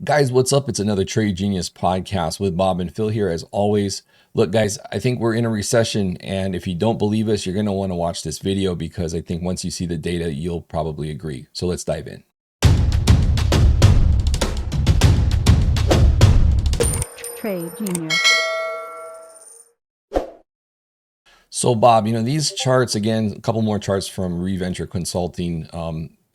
Guys, what's up? It's another Trade Genius podcast with Bob and Phil here, as always. Look, guys, I think we're in a recession, and if you don't believe us, you're going to want to watch this video because I think once you see the data, you'll probably agree. So let's dive in. Trade Genius. So, Bob, these charts, again, a couple more charts from Reventure Consulting.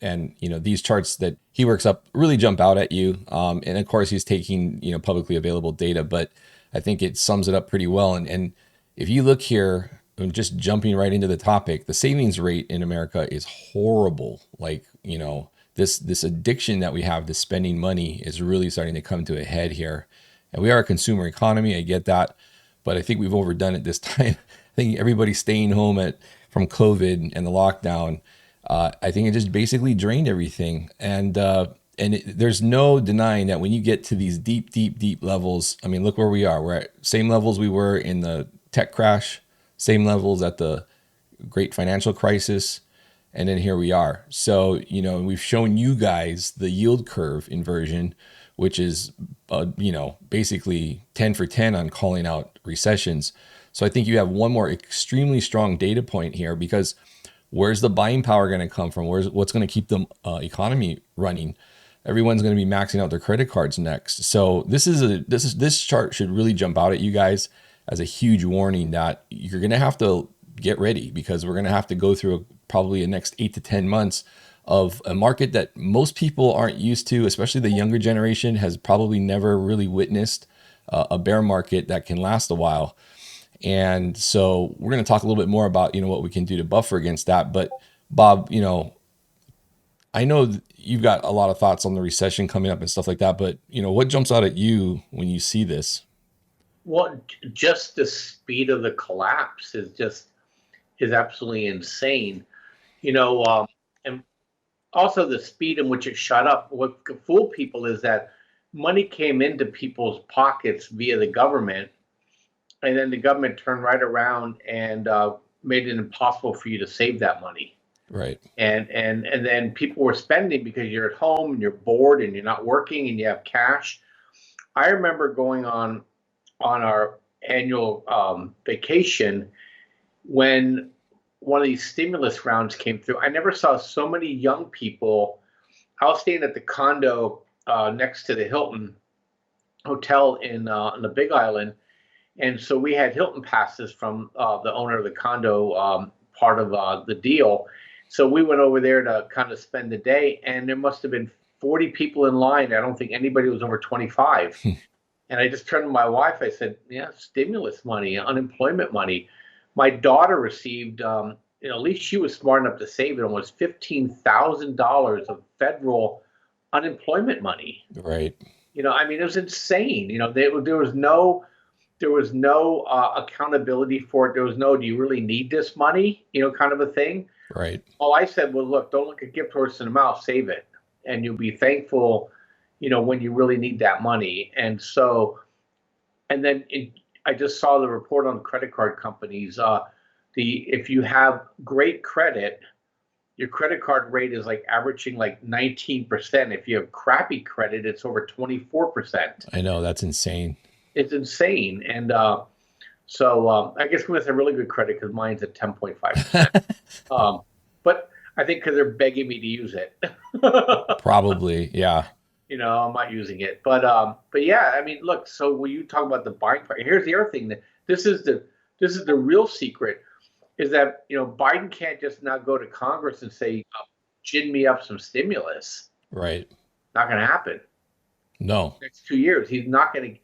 And these charts that he works up really jump out at you. And of course, he's taking publicly available data, but I think it sums it up pretty well. And if you look here, and just jumping right into the topic, the savings rate in America is horrible. Like this addiction that we have to spending money is really starting to come to a head here. And we are a consumer economy. I get that, but I think we've overdone it this time. I think everybody's staying home from COVID and the lockdown. I think it just basically drained everything. There's no denying that when you get to these deep, deep, deep levels, I mean, look where we are. We're at same levels we were in the tech crash, same levels at the great financial crisis. And then here we are. So, we've shown you guys the yield curve inversion, which is, basically 10 for 10 on calling out recessions. So I think you have one more extremely strong data point here because where's the buying power going to come from? What's going to keep the economy running? Everyone's going to be maxing out their credit cards next. So this chart should really jump out at you guys as a huge warning that you're going to have to get ready because we're going to have to go through probably the next 8 to 10 months of a market that most people aren't used to, especially the younger generation has probably never really witnessed a bear market that can last a while. And so we're going to talk a little bit more about, what we can do to buffer against that. But Bob, I know you've got a lot of thoughts on the recession coming up and stuff like that, but what jumps out at you when you see this? Well, just the speed of the collapse is absolutely insane. And also the speed in which it shot up. What could fool people is that money came into people's pockets via the government, and then the government turned right around and made it impossible for you to save that money. Right. And then people were spending because you're at home and you're bored and you're not working and you have cash. I remember going on our annual vacation when one of these stimulus rounds came through. I never saw so many young people. I was staying at the condo next to the Hilton Hotel in the Big Island. And so we had Hilton passes from the owner of the condo, part of the deal. So we went over there to kind of spend the day, and there must have been 40 people in line. I don't think anybody was over 25. And I just turned to my wife. I said, yeah, stimulus money, unemployment money. My daughter received, at least she was smart enough to save it, almost $15,000 of federal unemployment money. Right. It was insane. There was no accountability for it. There was no, do you really need this money? Kind of a thing. Right. All I said was, look, don't look a gift horse in the mouth, save it. And you'll be thankful, when you really need that money. And so, I just saw the report on credit card companies. If you have great credit, your credit card rate is like averaging like 19%. If you have crappy credit, it's over 24%. I know, that's insane. It's insane. And so I guess we must have really good credit because mine's at 10.5%. But I think because they're begging me to use it. Probably, yeah. I'm not using it. But yeah, look, so when you talk about the buying power, here's the other thing. That this is the real secret, is that, Biden can't just now go to Congress and say, gin me up some stimulus. Right. Not going to happen. No. Next 2 years, he's not going to.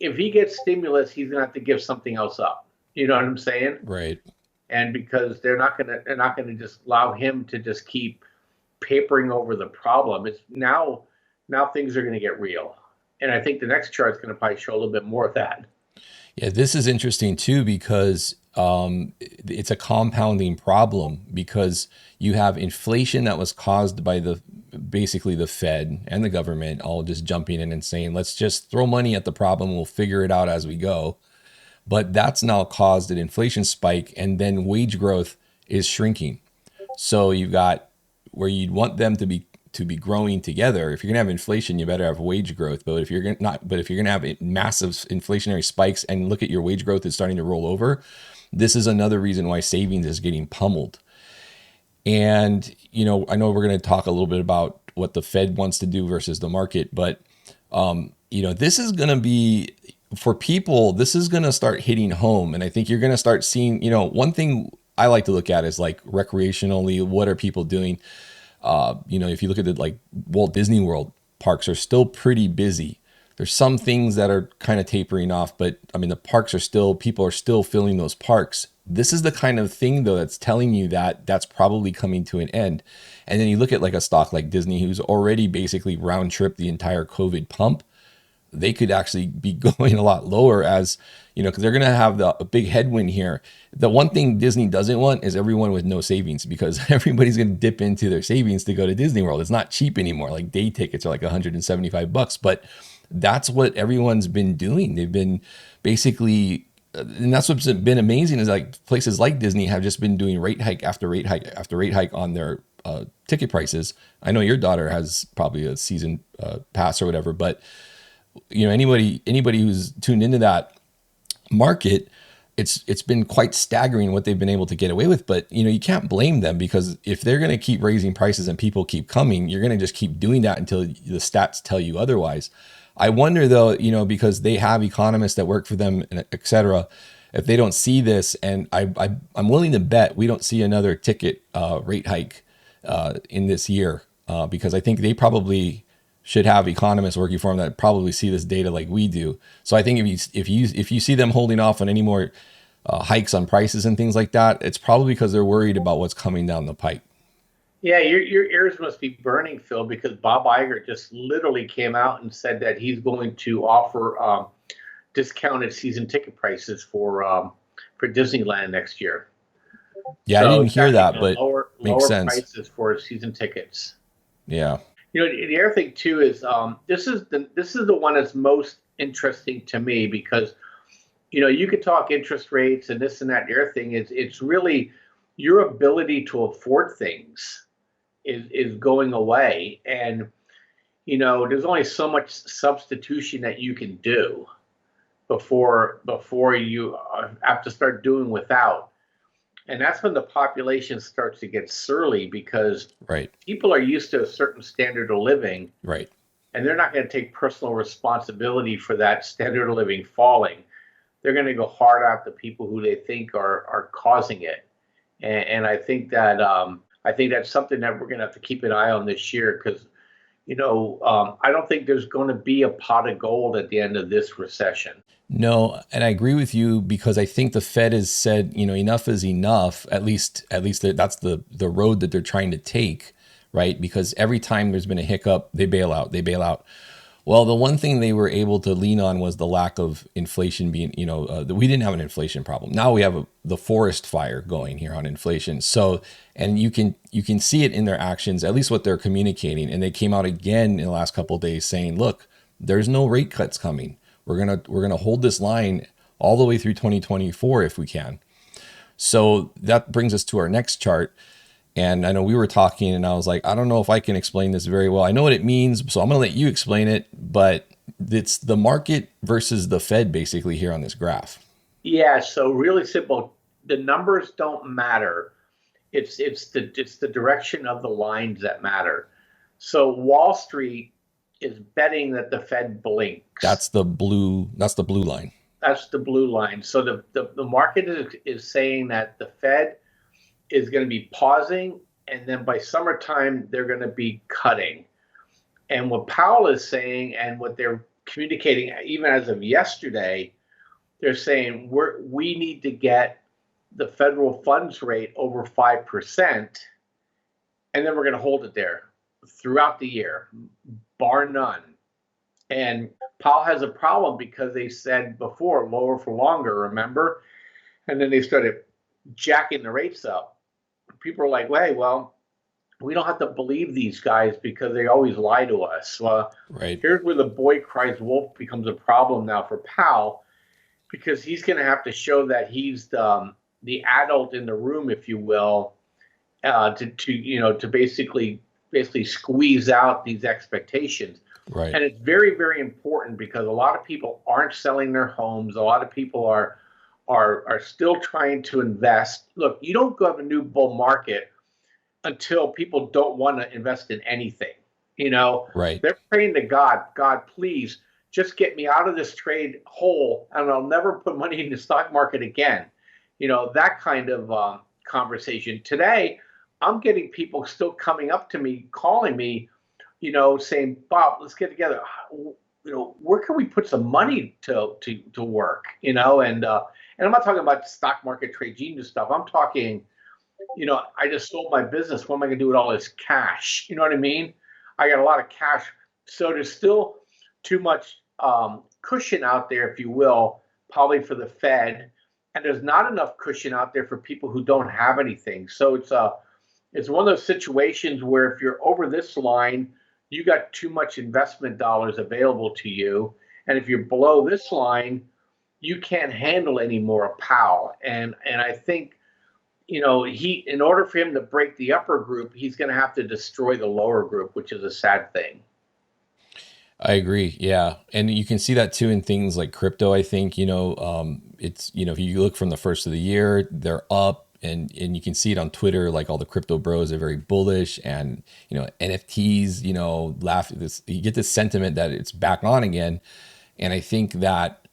If he gets stimulus, he's going to have to give something else up. You know what I'm saying? Right. And because they're not going to just allow him to just keep papering over the problem. It's now things are going to get real. And I think the next chart is going to probably show a little bit more of that. Yeah, this is interesting too because it's a compounding problem because you have inflation that was caused by basically the Fed and the government all just jumping in and saying, let's just throw money at the problem. We'll figure it out as we go. But that's now caused an inflation spike, and then wage growth is shrinking. So you've got where you'd want them to be to be growing together. If you're going to have inflation, you better have wage growth. But if you're going to not, but if you're going to have massive inflationary spikes and look at your wage growth is starting to roll over, this is another reason why savings is getting pummeled. And, I know we're going to talk a little bit about what the Fed wants to do versus the market, but, this is going to be, for people, this is going to start hitting home. And I think you're going to start seeing, one thing I like to look at is like recreationally, what are people doing? If you look at it, like Walt Disney World parks are still pretty busy. There's some things that are kind of tapering off, but I mean, the parks are still, people are still filling those parks. This is the kind of thing though that's telling you that that's probably coming to an end. And then you look at like a stock like Disney, who's already basically round trip the entire COVID pump. They could actually be going a lot lower as, because they're going to have a big headwind here. The one thing Disney doesn't want is everyone with no savings, because everybody's going to dip into their savings to go to Disney World. It's not cheap anymore. Like day tickets are like $175, but that's what everyone's been doing. They've been basically, and that's what's been amazing is like places like Disney have just been doing rate hike after rate hike after rate hike on their ticket prices. I know your daughter has probably a season pass or whatever, but anybody who's tuned into that market, it's been quite staggering what they've been able to get away with. But you can't blame them, because if they're going to keep raising prices and people keep coming, you're going to just keep doing that until the stats tell you otherwise. I wonder though, because they have economists that work for them, et cetera, if they don't see this, and I'm willing to bet we don't see another ticket rate hike in this year, because I think they probably should have economists working for them that probably see this data like we do. So I think if you see them holding off on any more hikes on prices and things like that, it's probably because they're worried about what's coming down the pipe. Yeah, your ears must be burning, Phil, because Bob Iger just literally came out and said that he's going to offer discounted season ticket prices for Disneyland next year. Yeah, I So didn't it's hear actually that, gonna but makes lower sense. prices for season tickets. Yeah. The other thing too is this is the one that's most interesting to me, because you could talk interest rates and this and that. The other thing is it's really your ability to afford things is going away, and there's only so much substitution that you can do before you have to start doing without. And that's when the population starts to get surly, because Right. people are used to a certain standard of living, Right. and they're not going to take personal responsibility for that standard of living falling. They're going to go hard at the people who they think are causing it. And I think that's something that we're going to have to keep an eye on this year, because I don't think there's going to be a pot of gold at the end of this recession. No, and I agree with you, because I think the Fed has said, enough is enough. At least that's the road that they're trying to take, right? Because every time there's been a hiccup, they bail out. They bail out. Well, the one thing they were able to lean on was the lack of inflation being, we didn't have an inflation problem. Now we have the forest fire going here on inflation. So, and you can see it in their actions, at least what they're communicating. And they came out again in the last couple of days saying, look, there's no rate cuts coming. We're gonna hold this line all the way through 2024 if we can. So that brings us to our next chart. And I know we were talking and I was like, I don't know if I can explain this very well. I know what it means, so I'm going to let you explain it, but it's the market versus the Fed basically here on this graph. Yeah, so really simple. The numbers don't matter. It's the direction of the lines that matter. So Wall Street is betting that the Fed blinks. That's the blue line. That's the blue line. So the market is saying that the Fed is going to be pausing, and then by summertime they're going to be cutting. And what Powell is saying, and what they're communicating even as of yesterday, they're saying we need to get the federal funds rate over 5%, and then we're going to hold it there throughout the year, bar none. And Powell has a problem because they said before lower for longer, remember? And then they started jacking the rates up. People are like, hey, well, we don't have to believe these guys because they always lie to us. Right. Here's where the boy cries wolf becomes a problem now for Powell, because he's going to have to show that he's the adult in the room, if you will, to basically basically squeeze out these expectations. Right. And it's very, very important because a lot of people aren't selling their homes. A lot of people are still trying to invest. Look, you don't go have a new bull market until people don't want to invest in anything. You know, Right. they're praying to God, God, please just get me out of this trade hole and I'll never put money in the stock market again. You know, that kind of conversation. Today, I'm getting people still coming up to me, calling me, you know, saying, Bob, let's get together. You know, where can we put some money to work? You know, and I'm not talking about stock market trade genius stuff. I'm talking, you know, I just sold my business. What am I going to do with all this cash? You know what I mean? I got a lot of cash. So there's still too much cushion out there, if you will, probably for the Fed. And there's not enough cushion out there for people who don't have anything. So it's one of those situations where if you're over this line, you got too much investment dollars available to you. And if you're below this line, you can't handle any more pow. And I think, you know, he, in order for him to break the upper group, he's going to have to destroy the lower group, which is a sad thing. I agree. Yeah. And you can see that too in things like crypto. I think, it's, if you look from the first of the year, they're up, and you can see it on Twitter, like all the crypto bros are very bullish, and, NFTs, laugh this, you get this sentiment that it's back on again. And I think that,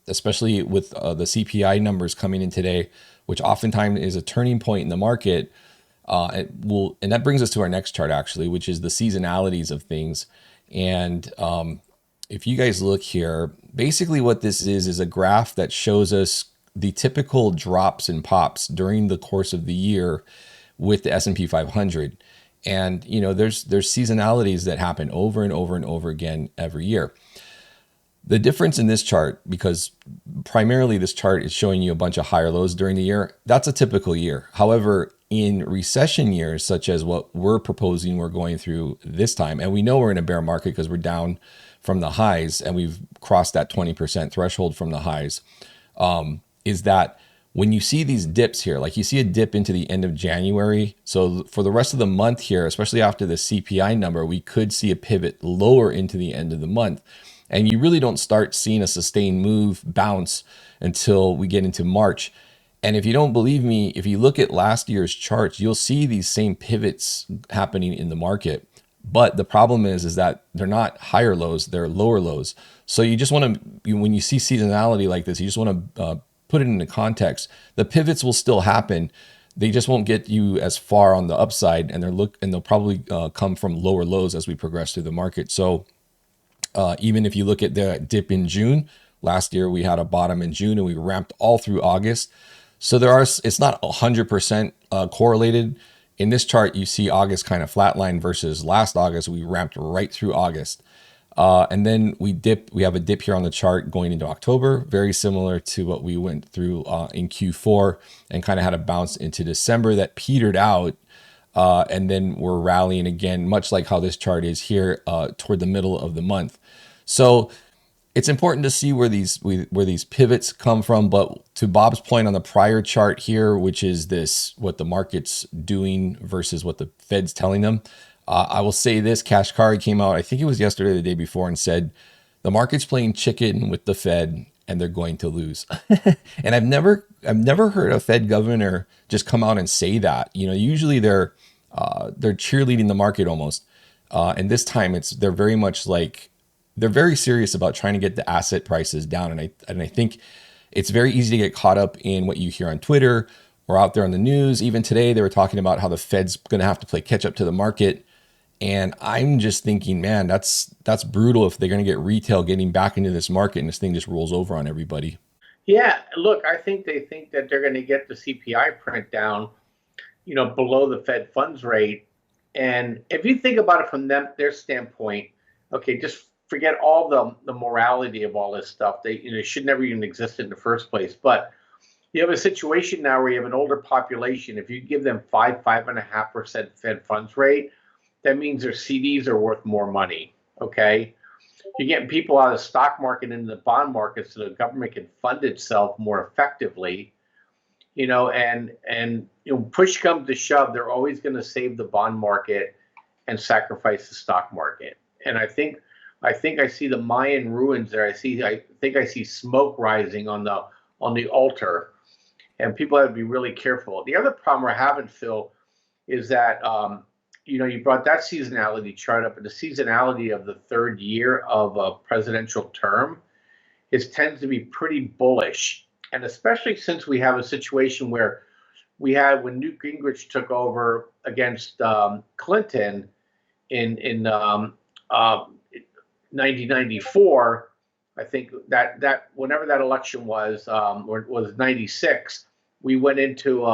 especially with the CPI numbers coming in today, which oftentimes is a turning point in the market, and that brings us to our next chart actually, which is the seasonalities of things. And if you guys look here, basically what this is a graph that shows us the typical drops and pops during the course of the year with the S&P 500. And there's seasonalities that happen over and over and over again every year. The difference in this chart, because primarily this chart is showing you a bunch of higher lows during the year, that's a typical year. However, in recession years, such as what we're proposing we're going through this time, and we know we're in a bear market because we're down from the highs and we've crossed that 20% threshold from the highs, is that when you see these dips here, like you see a dip into the end of January. So for the rest of the month here, especially after the CPI number, we could see a pivot lower into the end of the month. And you really don't start seeing a sustained move bounce until we get into March. And if you don't believe me, if you look at last year's charts, you'll see these same pivots happening in the market. But the problem is that they're not higher lows, they're lower lows. So you just want to, when you see seasonality like this, you just want to put it into context. The pivots will still happen. They just won't get you as far on the upside, and they'll probably come from lower lows as we progress through the market. So even if you look at the dip in June, last year we had a bottom in June and we ramped all through August. So it's not 100% correlated. In this chart, you see August kind of flatline versus last August, we ramped right through August. And then we have a dip here on the chart going into October, very similar to what we went through in Q4, and kind of had a bounce into December that petered out. And then we're rallying again, much like how this chart is here toward the middle of the month. So it's important to see where these pivots come from. But to Bob's point on the prior chart here, which is what the market's doing versus what the Fed's telling them, I will say this: Kashkari came out, I think it was yesterday or the day before, and said the market's playing chicken with the Fed and they're going to lose. And I've never heard a Fed governor just come out and say that. Usually they're cheerleading the market almost, and this time they're very much like, they're very serious about trying to get the asset prices down. And I think it's very easy to get caught up in what you hear on Twitter or out there on the news. Even today, they were talking about how the Fed's going to have to play catch up to the market. And I'm just thinking, man, that's brutal if they're going to get retail getting back into this market and this thing just rolls over on everybody. Yeah, look, I think they think that they're going to get the CPI print down, below the Fed funds rate. And if you think about it from their standpoint, okay, just forget all the morality of all this stuff. They should never even exist in the first place. But you have a situation now where you have an older population. If you give them 5.5% Fed funds rate, that means their CDs are worth more money. Okay, you're getting people out of the stock market into the bond market so the government can fund itself more effectively. And push comes to shove, they're always going to save the bond market and sacrifice the stock market. And I think I see the Mayan ruins there. I think I see smoke rising on the altar, and people have to be really careful. The other problem we're having, Phil, is that you brought that seasonality chart up, and the seasonality of the third year of a presidential term is tends to be pretty bullish, and especially since we have a situation where we had when Newt Gingrich took over against Clinton in uh, 1994. I think that whenever that election was, or was 96, we went into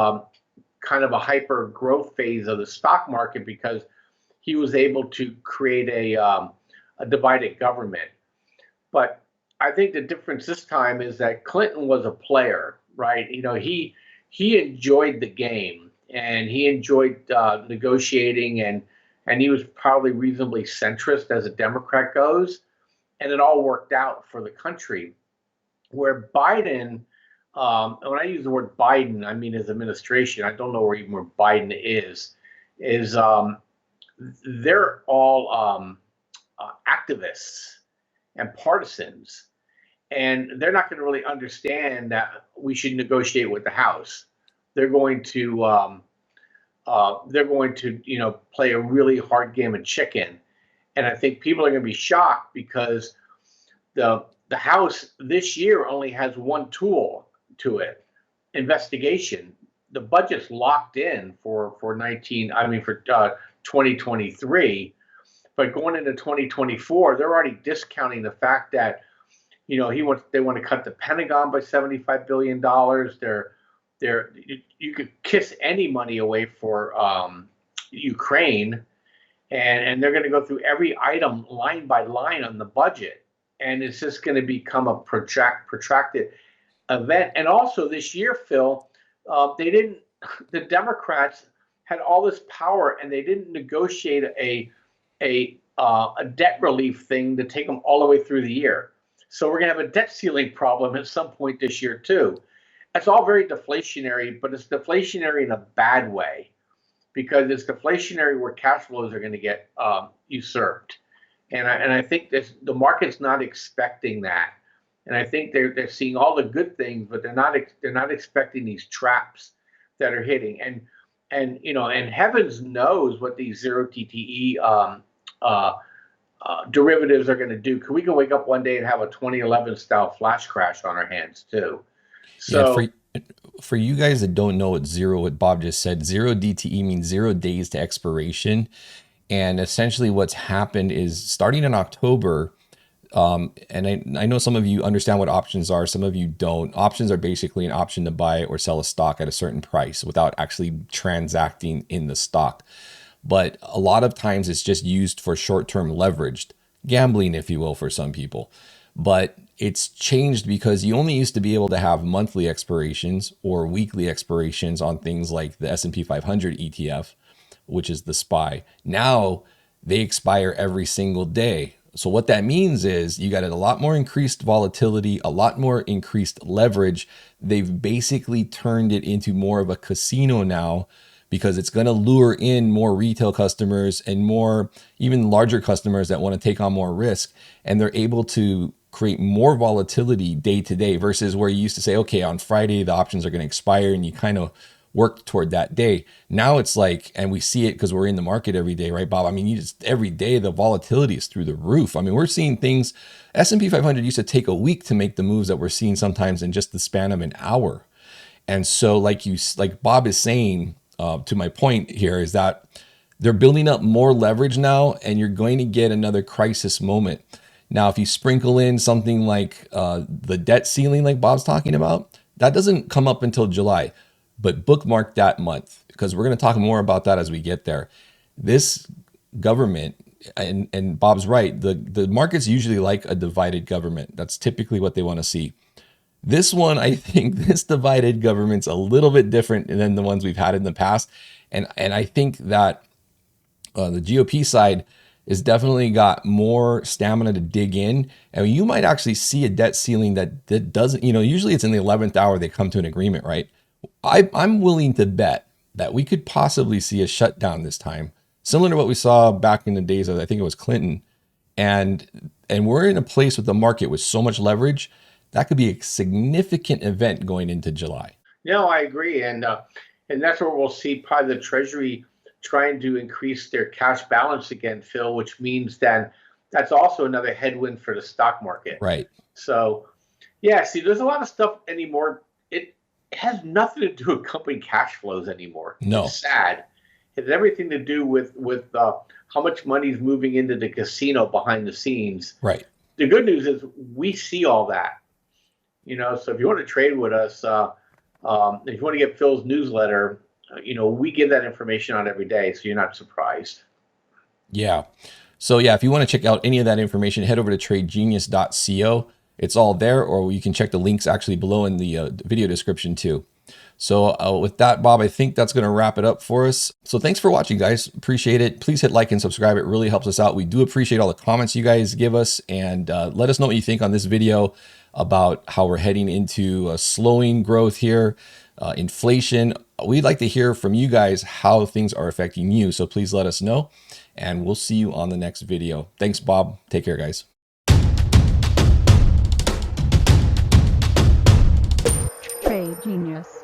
kind of a hyper growth phase of the stock market because he was able to create a divided government. But I think the difference this time is that Clinton was a player, right? He enjoyed the game and he enjoyed negotiating, and he was probably reasonably centrist as a Democrat goes, and it all worked out for the country. Where Biden, and when I use the word Biden, I mean his administration. I don't know where even where Biden is they're all activists and partisans, and they're not going to really understand that we should negotiate with the House. They're going to play a really hard game of chicken, and I think people are going to be shocked because the House this year only has one tool to it: investigation. The budget's locked in for 2023, but going into 2024, they're already discounting the fact that they want to cut the Pentagon by $75 billion. You could kiss any money away for Ukraine, and they're going to go through every item line by line on the budget, and it's just going to become a protracted event. And also this year, Phil, they didn't. The Democrats had all this power, and they didn't negotiate a debt relief thing to take them all the way through the year. So we're going to have a debt ceiling problem at some point this year too. It's all very deflationary, but it's deflationary in a bad way because it's deflationary where cash flows are going to get usurped, and I think the market's not expecting that, and I think they're seeing all the good things, but they're not expecting these traps that are hitting, and heavens knows what these zero TTE derivatives are going to do. Because we can wake up one day and have a 2011 style flash crash on our hands too. Yeah, So for you guys that don't know what Bob just said, zero DTE means 0 days to expiration. And essentially what's happened is starting in October, and I know some of you understand what options are, some of you don't. Options are basically an option to buy or sell a stock at a certain price without actually transacting in the stock. But a lot of times it's just used for short-term leveraged gambling, if you will, for some people. But it's changed because you only used to be able to have monthly expirations or weekly expirations on things like the S&P 500 ETF, which is the SPY. Now they expire every single day. So what that means is you got a lot more increased volatility, a lot more increased leverage. They've basically turned it into more of a casino now because it's going to lure in more retail customers and more even larger customers that want to take on more risk. And they're able to create more volatility day to day versus where you used to say, okay, on Friday, the options are going to expire and you kind of worked toward that day. Now it's like, and we see it because we're in the market every day, right, Bob? I mean, every day the volatility is through the roof. I mean, we're seeing things, S&P 500 used to take a week to make the moves that we're seeing sometimes in just the span of an hour. And so like Bob is saying, to my point here is that they're building up more leverage now, and you're going to get another crisis moment. Now, if you sprinkle in something like the debt ceiling, like Bob's talking about, that doesn't come up until July, but bookmark that month because we're going to talk more about that as we get there. This government, and Bob's right, the markets usually like a divided government. That's typically what they want to see. This one, I think this divided government's a little bit different than the ones we've had in the past. And I think that the GOP side has definitely got more stamina to dig in. And you might actually see a debt ceiling that doesn't, usually it's in the 11th hour they come to an agreement, right? I'm willing to bet that we could possibly see a shutdown this time similar to what we saw back in the days of, I think it was Clinton. And we're in a place with the market with so much leverage that could be a significant event going into July. No, I agree, and that's where we'll see probably the Treasury trying to increase their cash balance again, Phil, which means then that's also another headwind for the stock market. Right. So, yeah, see, there's a lot of stuff anymore. It has nothing to do with company cash flows anymore. No. It's sad. It has everything to do with how much money is moving into the casino behind the scenes. Right. The good news is we see all that. So if you want to trade with us, if you want to get Phil's newsletter, we give that information out every day, so you're not surprised. Yeah. So yeah, if you want to check out any of that information, head over to tradegenius.co. It's all there, or you can check the links actually below in the video description too. So with that, Bob, I think that's going to wrap it up for us. So thanks for watching, guys. Appreciate it. Please hit like and subscribe. It really helps us out. We do appreciate all the comments you guys give us, and let us know what you think on this video about how we're heading into a slowing growth here, inflation. We'd like to hear from you guys how things are affecting you. So please let us know, and we'll see you on the next video. Thanks, Bob. Take care, guys. Trade Genius.